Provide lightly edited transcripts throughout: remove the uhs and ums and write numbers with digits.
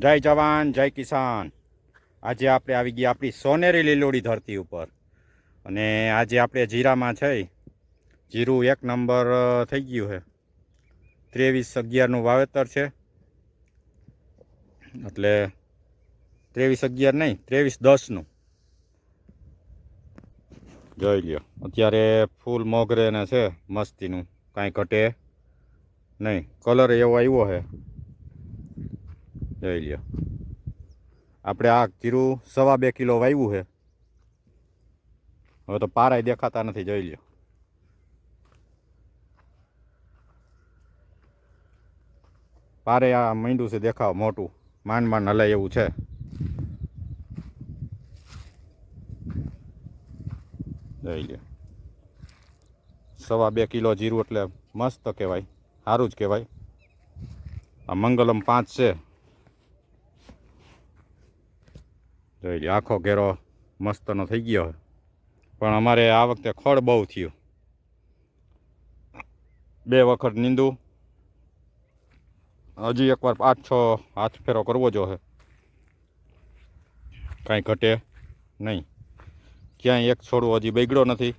જય જવાન જય કિસાન। આજે આપણે આવી ગયા આપણી સોનેરી લીલોડી ધરતી ઉપર અને આજે આપણે જીરામાં છે જીરું 1 નંબર થઈ ગયું છે। 23/11નું વાવેતર છે એટલે 23/11 નહીં 23/10નું જોઈ લ્યો। અત્યારે ફૂલ મોગરે ને છે મસ્તીનું, કાંઈ ઘટે નહીં, કલર એવો આવ્યો છે જોઈ લ્યો। આપણે આ જીરું 2.25 કિલો વાવ્યું છે। હવે તો પારાય દેખાતા નથી, જોઈ લ્યો। પારે આ માંડ્યું છે દેખાવ મોટું, માંડ હલાય એવું છે જોઈ લ્યો। 2.25 કિલો જીરું એટલે મસ્ત કહેવાય, સારું જ કહેવાય। આ મંગલમ 5 છે જોઈ લ્યો। આખો ઘેરો મસ્તનો થઈ ગયો છે, પણ અમારે આ વખતે ખડ બહુ થયું। 2 વખત નીંદું, હજી એકવાર 5-6 હાથ ફેરો કરવો જોઈએ, કાંઈ ઘટે નહીં। ક્યાંય એક છોડવો હજી બગડ્યો નથી।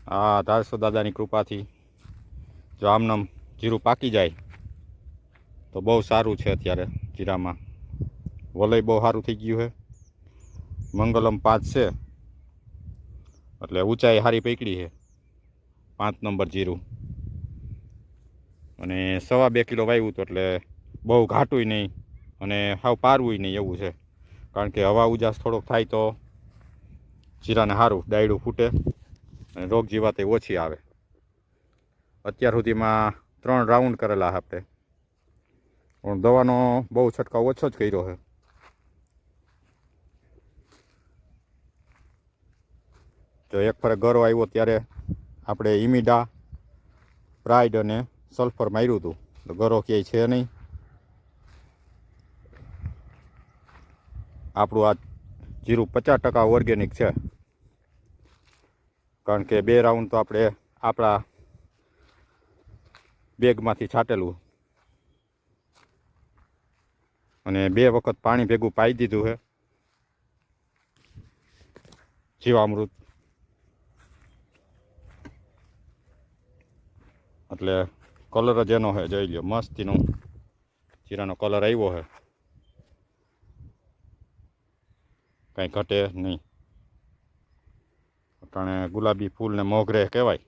આ ધારસો દાદાની કૃપાથી જો આમનામ જીરું પાકી જાય તો બહુ સારું છે। અત્યારે જીરામાં વલય બહુ સારું થઈ ગયું છે। મંગલમ 5 છે એટલે ઊંચાઈ સારી પકડી છે, 5 નંબર જીરું। અને 2.25 કિલો વાવ્યું હતું એટલે બહુ ઘાટુંય નહીં અને સાવ પારવું નહીં એવું છે, કારણ કે હવા ઉજાસ થોડોક થાય તો જીરાને સારું ડાયડું ફૂટે અને રોગ જીવાતે ઓછી આવે। અત્યાર સુધીમાં 3 રાઉન્ડ કરેલા આપણે, પણ દવાનો બહુ છંટકાવ ઓછો જ કર્યો છે। તો એક ફરે ગરો આવ્યો ત્યારે આપણે ઇમિડા, પ્રાઇડ અને સલ્ફર માર્યું હતું, તો ગરો ક્યાંય છે નહીં। આપણું આ જીરું 50% ઓર્ગેનિક છે, કારણ કે 2 રાઉન્ડ તો આપણે આપણા બેગમાંથી છાંટેલું અને 2 વખત પાણી ભેગું પાઈ દીધું છે જીવામૃત, એટલે કલર જ એનો છે જોઈ લો। મસ્તીનું જીરાનો કલર આવ્યો છે, કાંઈ ઘટે નહીં। અટાણે ગુલાબી ફૂલ ને મોગરે કહેવાય।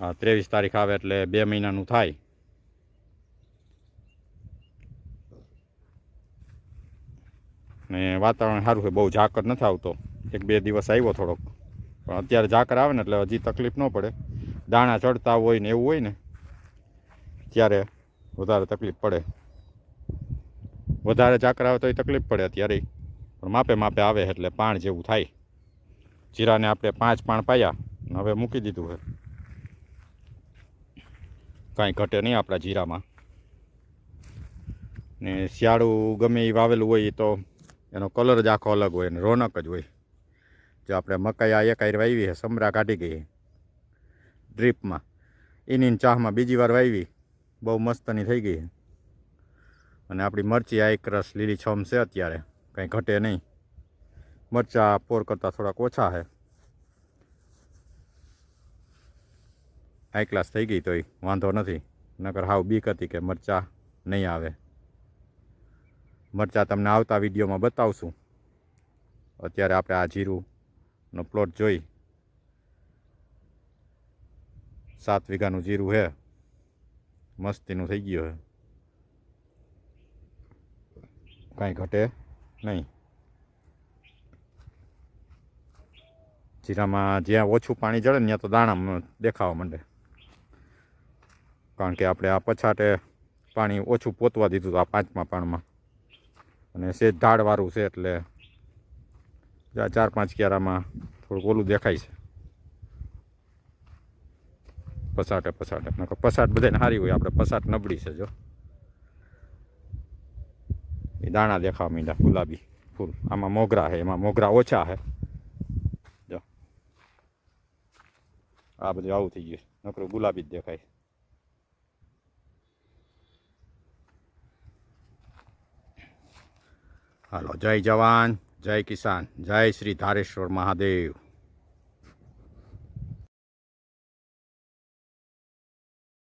આ 23 તારીખ આવે એટલે 2 મહિનાનું થાય। ને વાતાવરણ સારું છે, બહુ ઝાકર નથી આવતો। 1-2 દિવસ આવ્યો થોડોક, પણ અત્યારે ઝાકર આવે ને એટલે હજી તકલીફ ન પડે। દાણા ચડતા હોય ને એવું હોય ને ત્યારે વધારે તકલીફ પડે। વધારે ઝાકર આવે તો તકલીફ પડે અત્યારે, પણ માપે માપે આવે એટલે પાણ જેવું થાય। જીરાને આપણે 5 પાણ પાયા, હવે મૂકી દીધું છે, કાંઈ ઘટે નહીં આપણા જીરામાં। ને શિયાળું ગમે એ વાવેલું હોય તો એનો કલર જ આખો અલગ હોય અને રોનક જ હોય। જો આપણે મકાઈ આ એક આયર વાવી છે, સમરા કાઢી ગઈ ડ્રીપમાં, એની ચાહમાં બીજી વાર વાવી, બહુ મસ્તની થઈ ગઈ। અને આપણી મરચી આ એક રસ લીલીછમ છે અત્યારે, કંઈ ઘટે નહીં। મરચાં પોર કરતાં થોડાક ઓછા છે, હાઈ ક્લાસ થઈ ગઈ તોય વાંધો નથી, નકર હાવ બીક હતી કે મરચાં નહીં આવે। મરચાં તમને આવતા વિડીયોમાં બતાવશું। અત્યારે આપણે આ જીરુંનો પ્લોટ જોઈ, 7 વીઘાનું જીરું છે, મસ્તીનું થઈ ગયું છે, કાંઈ ઘટે નહીં। જીરામાં જ્યાં ઓછું પાણી જળે ને ત્યાં તો દાણા દેખાવા માંડે, કારણ કે આપણે આ પછાટે પાણી ઓછું પોતવા દીધું હતું આ 5મા પાણમાં, અને સેજ ઢાળવાળું છે એટલે 4-5 ક્યારામાં થોડુંક ઓલું દેખાય છે પછાટે। નકર પછાટ બધાને સારી હોય, આપણે પછાટ નબળી છે। જો એ દાણા દેખાવા માંડ્યા ગુલાબી ફૂલ, આમાં મોગરા છે, એમાં મોગરા ઓછા છે। જો આ બધું આવું થઈ ગયું, નકરું ગુલાબી જ દેખાય। હાલો, જય જવાન, જય કિસાન, જય શ્રી ધારેશ્વર મહાદેવ.